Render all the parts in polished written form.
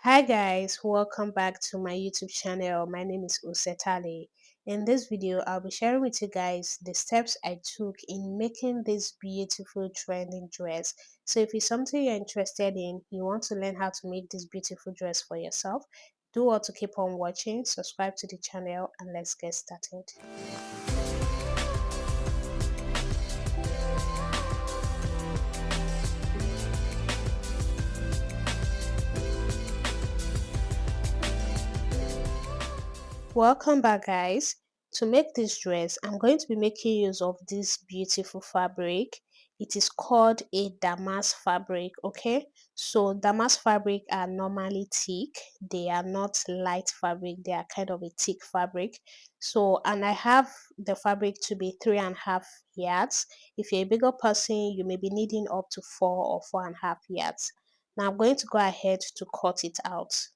Hi guys, welcome back to my YouTube channel. My name is Usetale. In this video, I'll be sharing with you guys the steps I took in making this beautiful trending dress. So if it's something you're interested in, you want to learn how to make this beautiful dress for yourself, do all to keep on watching, subscribe to the channel, and let's get started. Welcome back guys. To make this dress, I'm going to be making use of this beautiful fabric. It is called a damask fabric, okay? So damask fabric are normally thick. They are not light fabric. They are kind of a thick fabric. So, and I have the fabric to be 3.5 yards. If you're a bigger person, you may be needing up to 4 or 4.5 yards. Now I'm going to go ahead to cut it out.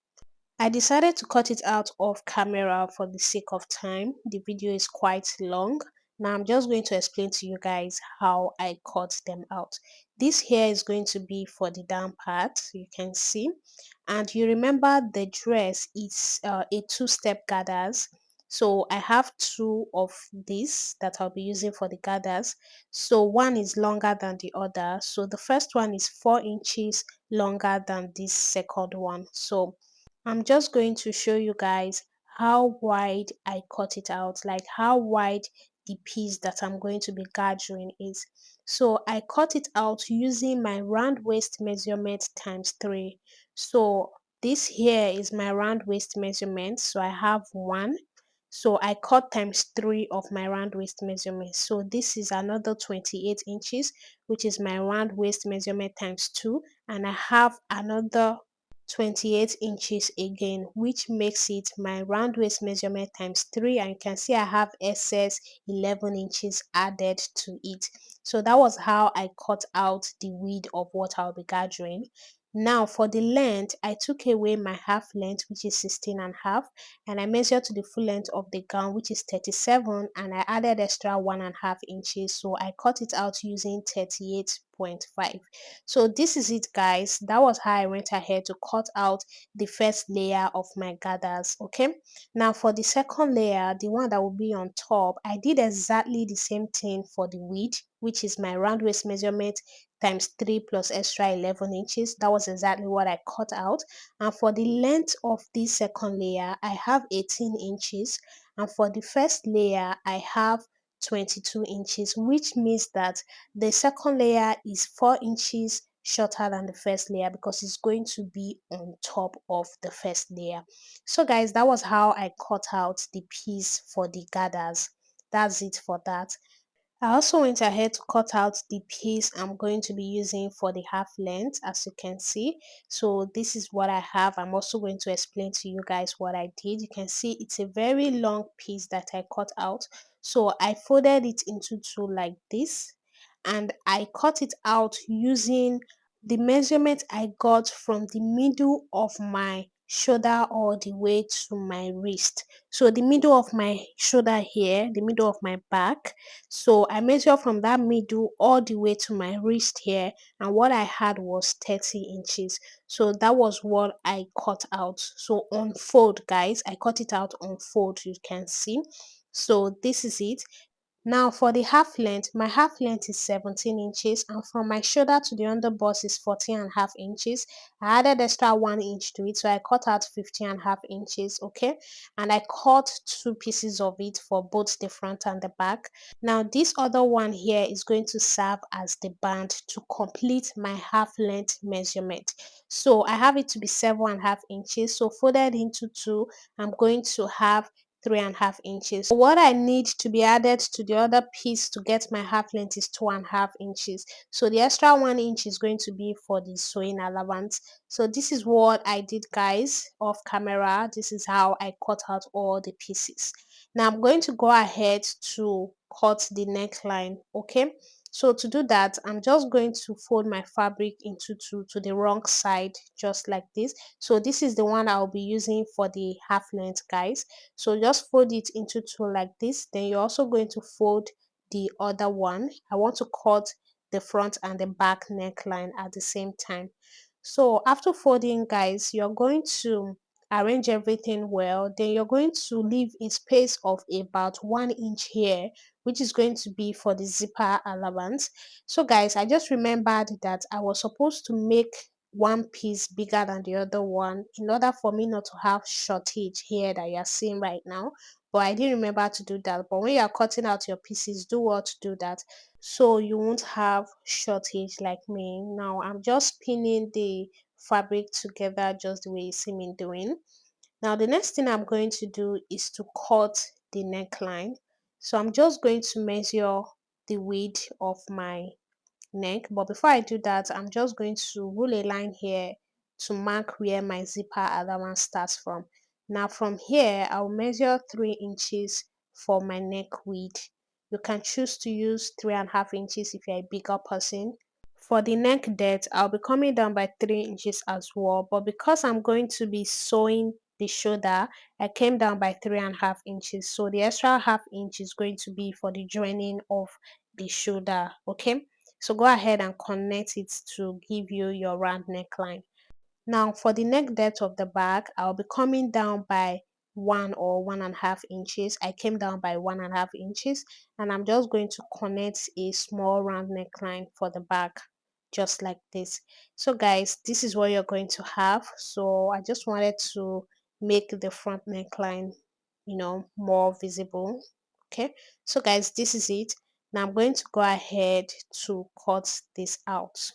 I decided to cut it out off camera for the sake of time. The video is quite long. Now I'm just going to explain to you guys how I cut them out. This here is going to be for the down part, you can see. And you remember the dress is a two-step gathers. So I have two of these that I'll be using for the gathers. So one is longer than the other. So the first one is 4 inches longer than this second one. So I'm just going to show you guys how wide I cut it out, like how wide the piece that I'm going to be gathering is. So I cut it out using my round waist measurement times 3. So this here is my round waist measurement. So I have 1. So I cut times 3 of my round waist measurement. So this is another 28 inches, which is my round waist measurement times 2. And I have another 28 inches again, which makes it my round waist measurement times 3, and you can see I have excess 11 inches added to it. So that was how I cut out the width of what I'll be gathering. Now for the length, I took away my half length, which is 16 and a half, and I measured to the full length of the gown, which is 37, and I added extra 1.5 inches. So I cut it out using 38.5. So this is it guys. That was how I went ahead to cut out the first layer of my gathers. Okay, now for the second layer, the one that will be on top, I did exactly the same thing for the width, which is my round waist measurement times 3 plus extra 11 inches. That was exactly what I cut out. And for the length of this second layer, I have 18 inches, and for the first layer I have 22 inches, which means that the second layer is 4 inches shorter than the first layer because it's going to be on top of the first layer. So guys, that was how I cut out the piece for the gathers. That's it for that. I also went ahead to cut out the piece I'm going to be using for the half length, as you can see. So this is what I have. I'm also going to explain to you guys what I did. You can see it's a very long piece that I cut out. So I folded it into two like this, and I cut it out using the measurement I got from the middle of my shoulder all the way to my wrist. So the middle of my shoulder here, the middle of my back, so I measured from that middle all the way to my wrist here, and what I had was 30 inches. So that was what I cut out. So on fold, guys, I cut it out on fold, you can see. So this is it. Now for the half length, my half length is 17 inches, and from my shoulder to the underbust is 14.5 inches. I added extra 1 inch to it, so I cut out 15.5 inches, okay? And I cut two pieces of it for both the front and the back. Now this other one here is going to serve as the band to complete my half length measurement. So I have it to be 7.5 inches. So folded into two, I'm going to have 3.5 inches. What I need to be added to the other piece to get my half length is 2.5 inches. So the extra 1 inch is going to be for the sewing allowance. So this is what I did guys off camera. This is how I cut out all the pieces. Now I'm going to go ahead to cut the neckline, okay? So to do that, I'm just going to fold my fabric into two to the wrong side, just like this. So this is the one I'll be using for the half length, guys. So just fold it into two like this. Then you're also going to fold the other one. I want to cut the front and the back neckline at the same time. So after folding, guys, you're going to arrange everything well. Then you're going to leave a space of about 1 inch here, which is going to be for the zipper allowance. So guys, I just remembered that I was supposed to make one piece bigger than the other one in order for me not to have shortage here that you're seeing right now. But I didn't remember to do that. But when you are cutting out your pieces, do what to do that so you won't have shortage like me. Now I'm just pinning the fabric together just the way you see me doing. Now the next thing I'm going to do is to cut the neckline. So I'm just going to measure the width of my neck, but before I do that, I'm just going to rule a line here to mark where my zipper allowance starts from. Now from here, I'll measure 3 inches for my neck width. You can choose to use 3.5 inches if you're a bigger person. For the neck depth, I'll be coming down by 3 inches as well, but because I'm going to be sewing the shoulder, I came down by 3.5 inches. So the extra half inch is going to be for the joining of the shoulder. Okay, so go ahead and connect it to give you your round neckline. Now for the neck depth of the back, I'll be coming down by 1 or 1.5 inches. I came down by 1.5 inches, and I'm just going to connect a small round neckline for the back, just like this. So guys, this is what you're going to have. So I just wanted to make the front neckline, more visible. Okay, so guys, this is it. Now I'm going to go ahead to cut this out.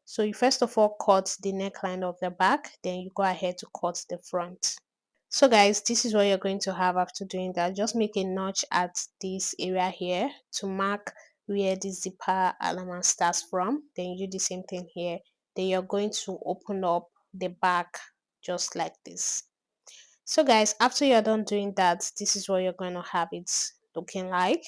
So you first of all cut the neckline of the back, then you go ahead to cut the front. So guys, this is what you're going to have after doing that. Just make a notch at this area here to mark where the zipper element starts from. Then you do the same thing here. Then you're going to open up the back just like this. So guys, after you're done doing that, this is what you're going to have it looking like.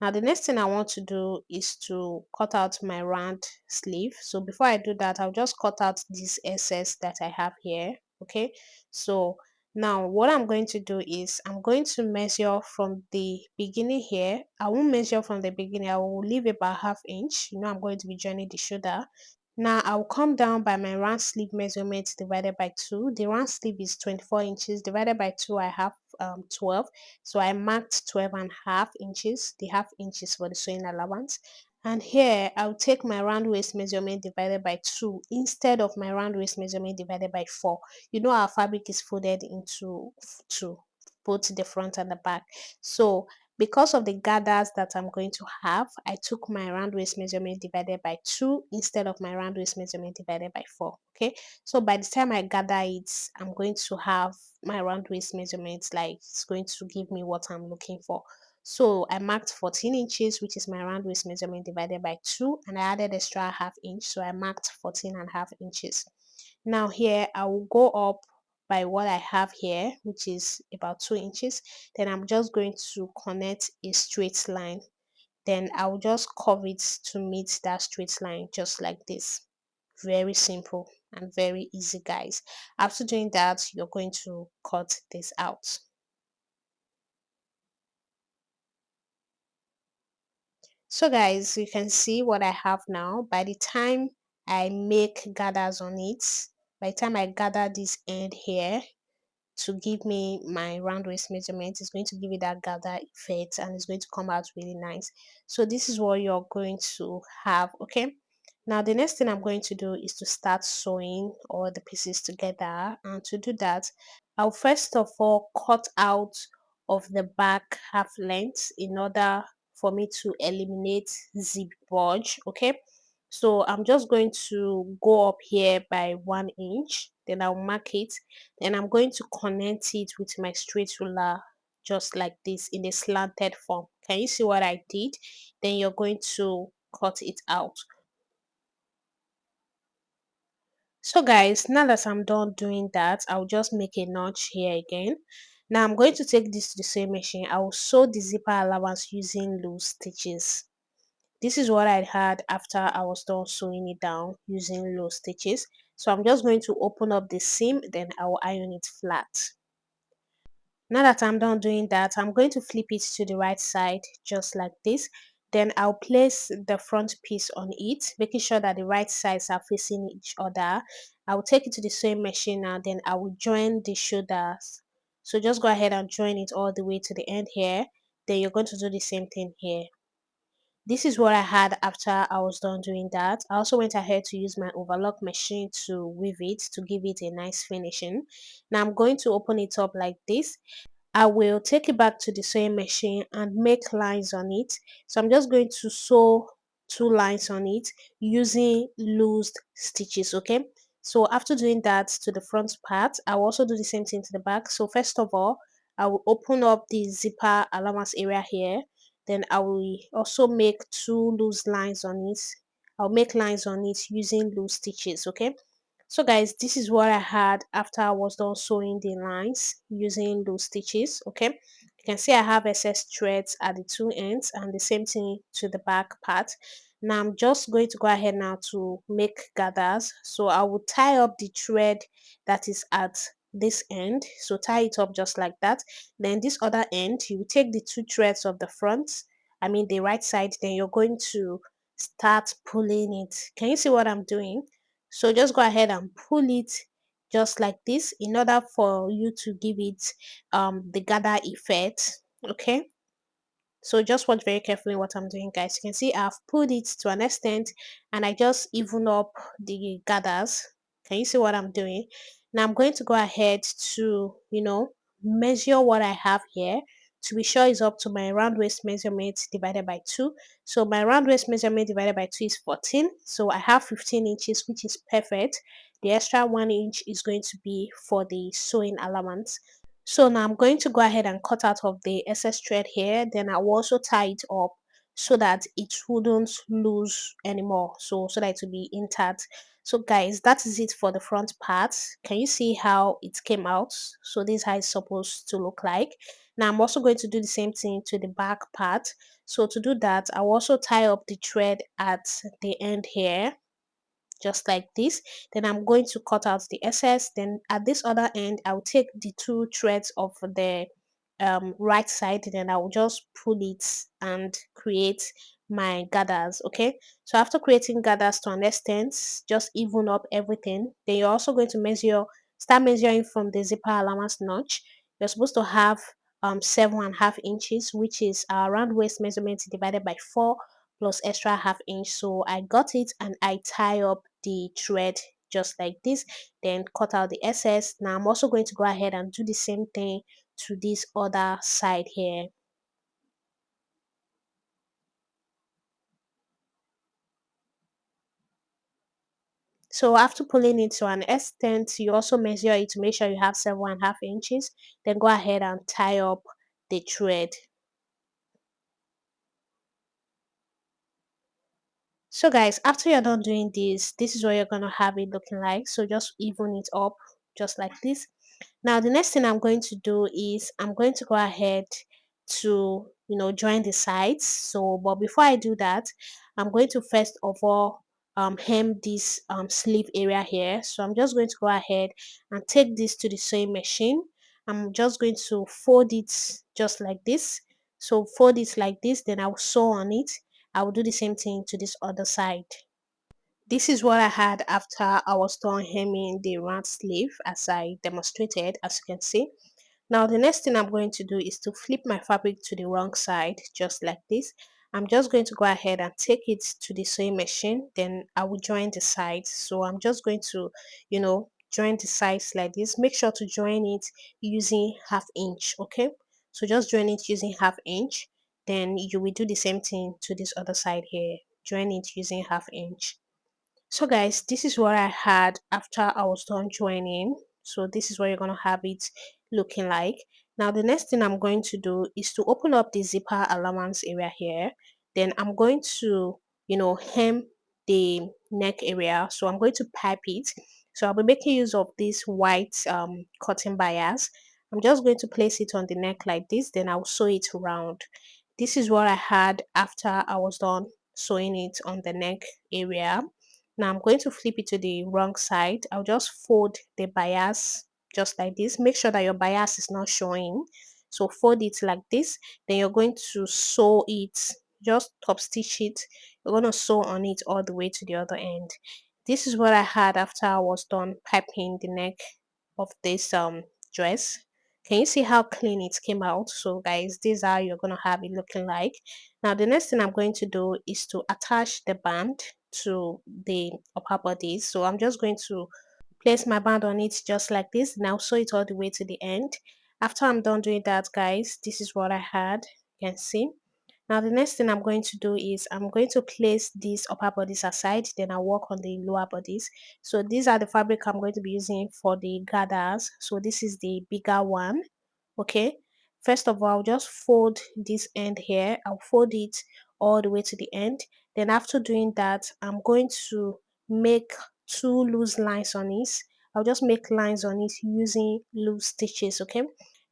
Now the next thing I want to do is to cut out my round sleeve. So before I do that, I'll just cut out this excess that I have here. Okay, so now what I'm going to do is I'm going to measure from the beginning here. I won't measure from the beginning. I will leave about half inch. I'm going to be joining the shoulder. Now I'll come down by my round sleeve measurement divided by 2. The round sleeve is 24 inches divided by 2. I have 12. So I marked 12.5 inches. The half inches for the sewing allowance. And here I'll take my round waist measurement divided by 2 instead of my round waist measurement divided by 4. Our fabric is folded into 2, both the front and the back. So because of the gathers that I'm going to have, I took my round waist measurement divided by 2 instead of my round waist measurement divided by 4. Okay, so by the time I gather it, I'm going to have my round waist measurement, like it's going to give me what I'm looking for. So I marked 14 inches, which is my round waist measurement divided by 2, and I added extra half inch, so I marked 14.5 inches. Now here I will go up by what I have here, which is about 2 inches. Then I'm just going to connect a straight line. Then I'll just curve it to meet that straight line just like this. Very simple and very easy, guys. After doing that, you're going to cut this out. So guys, you can see what I have now. By the time I make gathers on it, by the time I gather this end here, to give me my round waist measurement, it's going to give it that gather effect, and it's going to come out really nice. So this is what you're going to have. Okay, now the next thing I'm going to do is to start sewing all the pieces together, and to do that, I'll first of all cut out of the back half length in order for me to eliminate zip bulge. Okay, so I'm just going to go up here by 1 inch, then I'll mark it. Then I'm going to connect it with my straight ruler just like this in a slanted form. Can you see what I did? Then you're going to cut it out. So guys, now that I'm done doing that, I'll just make a notch here again. Now I'm going to take this to the sewing machine. I will sew the zipper allowance using loose stitches. This is what I had after I was done sewing it down using loose stitches. So I'm just going to open up the seam, then I will iron it flat. Now that I'm done doing that, I'm going to flip it to the right side just like this. Then I'll place the front piece on it, making sure that the right sides are facing each other. I will take it to the sewing machine now, then I will join the shoulders. So just go ahead and join it all the way to the end here. Then you're going to do the same thing here. This is what I had after I was done doing that. I also went ahead to use my overlock machine to weave it to give it a nice finishing. Now I'm going to open it up like this. I will take it back to the sewing machine and make lines on it. So I'm just going to sew two lines on it using loose stitches, okay? So after doing that to the front part, I will also do the same thing to the back. So first of all, I will open up the zipper allowance area here. Then I will also make two loose lines on it. I'll make lines on it using loose stitches, okay? So guys, this is what I had after I was done sewing the lines using those stitches, okay? You can see I have excess threads at the two ends and the same thing to the back part. Now I'm just going to go ahead now to make gathers. So I will tie up the thread that is at this end. So tie it up just like that. Then this other end, you will take the two threads of the front, I mean the right side, then you're going to start pulling it. Can you see what I'm doing? So just go ahead and pull it just like this in order for you to give it the gather effect. Okay, so just watch very carefully what I'm doing, guys. You can see I've pulled it to an extent and I just even up the gathers. Can you see what I'm doing? Now I'm going to go ahead to, measure what I have here to be sure it's up to my round waist measurement divided by 2. So my round waist measurement divided by 2 is 14. So I have 15 inches, which is perfect. The extra 1 inch is going to be for the sewing allowance. So now I'm going to go ahead and cut out of the excess thread here. Then I will also tie it up so that it wouldn't lose anymore. So that it will be intact. So guys, that is it for the front part. Can you see how it came out? So this is how it's supposed to look like. Now I'm also going to do the same thing to the back part. So to do that, I'll also tie up the thread at the end here just like this. Then I'm going to cut out the excess. Then at this other end, I'll take the two threads of the right side, then I'll just pull it and create my gathers. Okay, so after creating gathers to an extent, just even up everything. Then you're also going to start measuring from the zipper allowance notch. You're supposed to have 7.5 inches, which is our round waist measurement divided by 4 plus extra half inch. So I got it and I tie up the thread just like this, then cut out the excess. Now I'm also going to go ahead and do the same thing to this other side here. So after pulling it to an extent, you also measure it to make sure you have 7.5 inches. Then go ahead and tie up the thread. So guys, after you're done doing this is what you're gonna have it looking like. So just even it up just like this. Now the next thing I'm going to do is I'm going to go ahead to join the sides. So but before I do that, I'm going to first of all hem this sleeve area here. So I'm just going to go ahead and take this to the sewing machine. I'm just going to fold it just like this. So fold it like this, then I'll sew on it. I will do the same thing to this other side. This is what I had after I was done hemming the round sleeve as I demonstrated, as you can see. Now the next thing I'm going to do is to flip my fabric to the wrong side just like this. I'm just going to go ahead and take it to the sewing machine, then I will join the sides. So I'm just going to join the sides like this. Make sure to join it using half inch, okay? So just join it using half inch, then you will do the same thing to this other side here. Join it using half inch. So guys, this is what I had after I was done joining. So this is what you're going to have it looking like. Now the next thing I'm going to do is to open up the zipper allowance area here. Then I'm going to, hem the neck area. So I'm going to pipe it. So I'll be making use of this white cotton bias. I'm just going to place it on the neck like this. Then I'll sew it around. This is what I had after I was done sewing it on the neck area. Now I'm going to flip it to the wrong side. I'll just fold the bias just like this. Make sure that your bias is not showing. So fold it like this. Then you're going to sew it just top stitch it. You're going to sew on it all the way to the other end. This is what I had after I was done piping the neck of this dress. Can you see how clean it came out? So guys, this is how you're going to have it looking like. Now the next thing I'm going to do is to attach the band to the upper body. So I'm just going to place my band on it just like this. Now sew it all the way to the end. After I'm done doing that, guys, this is what I had. You can see. Now the next thing I'm going to do is I'm going to place these upper bodies aside, then I'll work on the lower bodies. So these are the fabric I'm going to be using for the gathers. So this is the bigger one. Okay, first of all, I'll just fold this end here. I'll fold it all the way to the end. Then after doing that, I'm going to make two loose lines on it. I'll just make lines on it using loose stitches. Okay,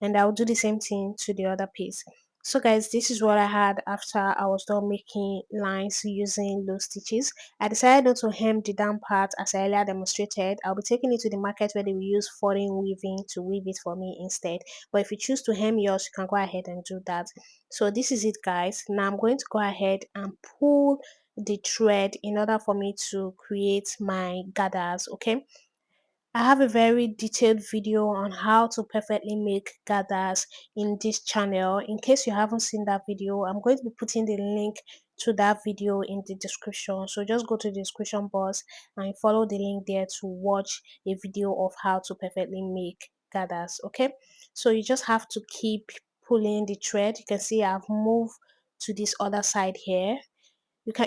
and I'll do the same thing to the other piece. So guys, this is what I had after I was done making lines using loose stitches. I decided not to hem the down part as I earlier demonstrated. I'll be taking it to the market where they will use foreign weaving to weave it for me instead. But if you choose to hem yours, you can go ahead and do that. So this is it, guys. Now I'm going to go ahead and pull the thread in order for me to create my gathers. Okay, I have a very detailed video on how to perfectly make gathers in this channel. In case you haven't seen that video, I'm going to be putting the link to that video in the description. So just go to the description box and follow the link there to watch a video of how to perfectly make gathers. Okay, so you just have to keep pulling the thread. You can see I've moved to this other side here.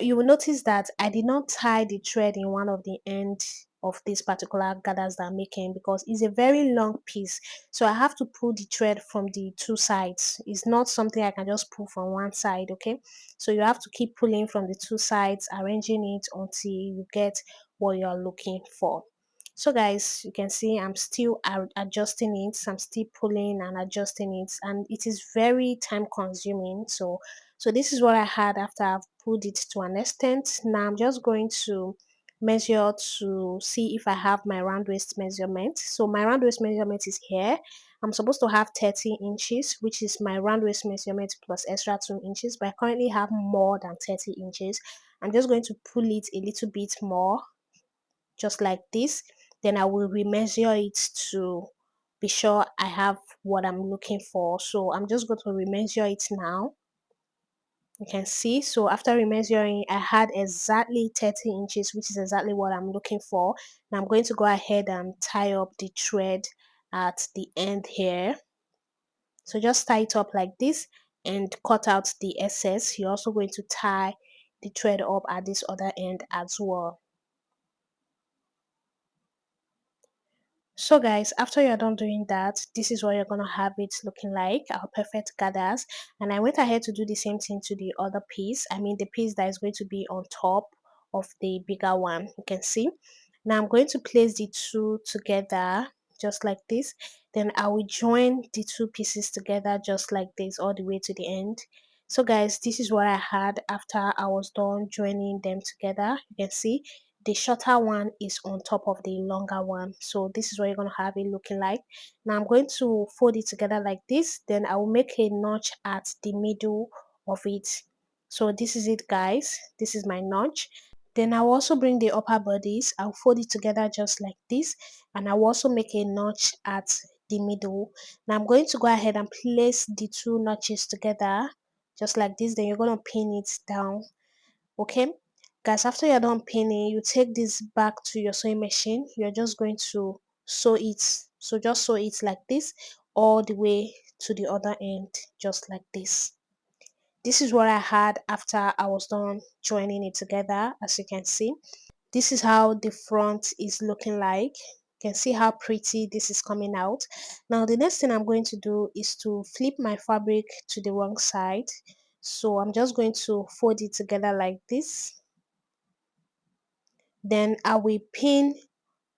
You will notice that I did not tie the thread in one of the end of this particular gathers that I'm making because it's a very long piece, so I have to pull the thread from the two sides. It's not something I can just pull from one side. Okay, so you have to keep pulling from the two sides, arranging it until you get what you're looking for. So guys, you can see I'm still adjusting it. I'm still pulling and adjusting it, and it is very time consuming. So this is what I had after I've pulled it to an extent. Now I'm just going to measure to see if I have my round waist measurement. So my round waist measurement is here. I'm supposed to have 30 inches, which is my round waist measurement plus extra 2 inches, but I currently have more than 30 inches. I'm just going to pull it a little bit more, just like this. Then I will remeasure it to be sure I have what I'm looking for. So I'm just going to remeasure it now. You can see, so after remeasuring, I had exactly 30 inches, which is exactly what I'm looking for. Now I'm going to go ahead and tie up the thread at the end here. So just tie it up like this and cut out the excess. You're also going to tie the thread up at this other end as well. So guys, after you're done doing that, this is what you're going to have it looking like, our perfect gathers. And I went ahead to do the same thing to the other piece. I mean the piece that is going to be on top of the bigger one. You can see. Now I'm going to place the two together just like this. Then I will join the two pieces together just like this all the way to the end. So guys, this is what I had after I was done joining them together. You can see the shorter one is on top of the longer one. So this is what you're going to have it looking like. Now I'm going to fold it together like this. Then I will make a notch at the middle of it. So this is it, guys. This is my notch. Then I'll also bring the upper bodies. I'll fold it together just like this. And I'll also make a notch at the middle. Now I'm going to go ahead and place the two notches together just like this. Then you're going to pin it down. Okay, guys, after you're done pinning, you take this back to your sewing machine. You're just going to sew it. So just sew it like this all the way to the other end, just like this. This is what I had after I was done joining it together. As you can see, this is how the front is looking like. You can see how pretty this is coming out. Now the next thing I'm going to do is to flip my fabric to the wrong side. So I'm just going to fold it together like this. Then I will pin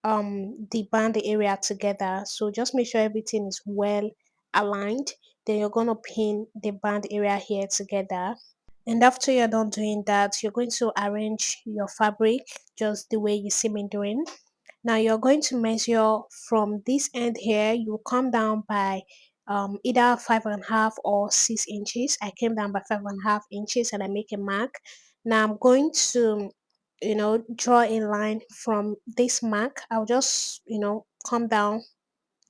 the band area together. So just make sure everything is well aligned. Then you're going to pin the band area here together. And after you're done doing that, you're going to arrange your fabric just the way you see me doing. Now you're going to measure from this end here. You come down by either 5.5 or 6 inches. I came down by 5.5 inches and I make a mark. Now I'm going to, draw a line from this mark. I'll just, come down,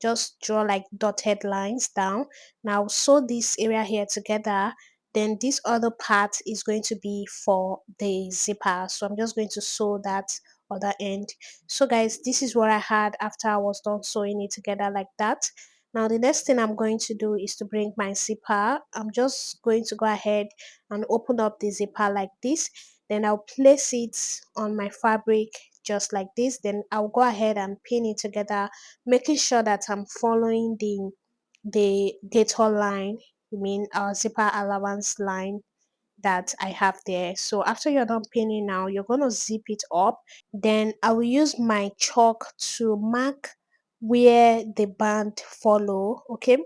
just draw like dotted lines down. Now sew this area here together. Then this other part is going to be for the zipper, so I'm just going to sew that other end. So guys, this is what I had after I was done sewing it together like that. Now the next thing I'm going to do is to bring my zipper. I'm just going to go ahead and open up the zipper like this. Then I'll place it on my fabric just like this. Then I'll go ahead and pin it together, making sure that I'm following the data line, I mean our zipper allowance line that I have there. So after you're done pinning now, you're going to zip it up. Then I will use my chalk to mark where the band follow, okay?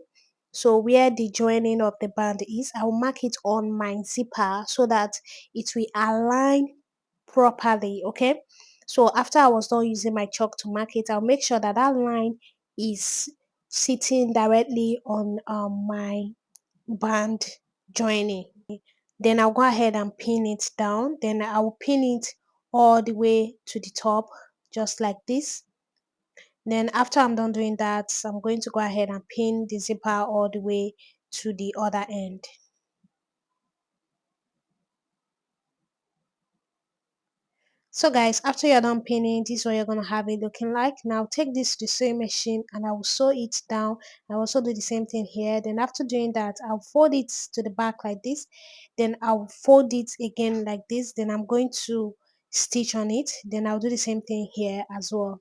So where the joining of the band is, I will mark it on my zipper so that it will align properly, okay? So after I was done using my chalk to mark it, I'll make sure that that line is sitting directly on my band joining. Then I'll go ahead and pin it down. Then I'll pin it all the way to the top, just like this. Then after I'm done doing that, I'm going to go ahead and pin the zipper all the way to the other end. So guys, after you're done pinning, this is what you're going to have it looking like. Now take this to the sewing machine and I will sew it down. I also do the same thing here. Then after doing that, I'll fold it to the back like this. Then I'll fold it again like this. Then I'm going to stitch on it. Then I'll do the same thing here as well.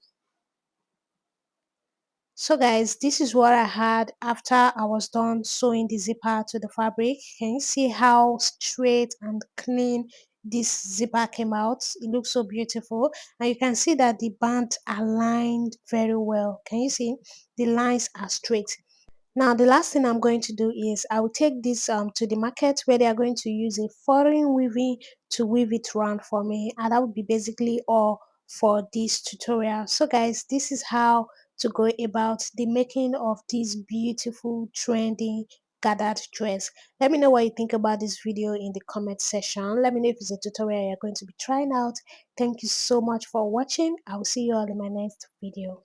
So guys, this is what I had after I was done sewing the zipper to the fabric. Can you see how straight and clean this zipper came out? It looks so beautiful, and you can see that the band aligned very well. Can you see the lines are straight? Now, the last thing I'm going to do is I will take this to the market where they are going to use a foreign weaving to weave it around for me, and that would be basically all for this tutorial. So guys, this is how to go about the making of this beautiful trendy gathered dress. Let me know what you think about this video in the comment section. Let me know if it's a tutorial you're going to be trying out. Thank you so much for watching. I will see you all in my next video.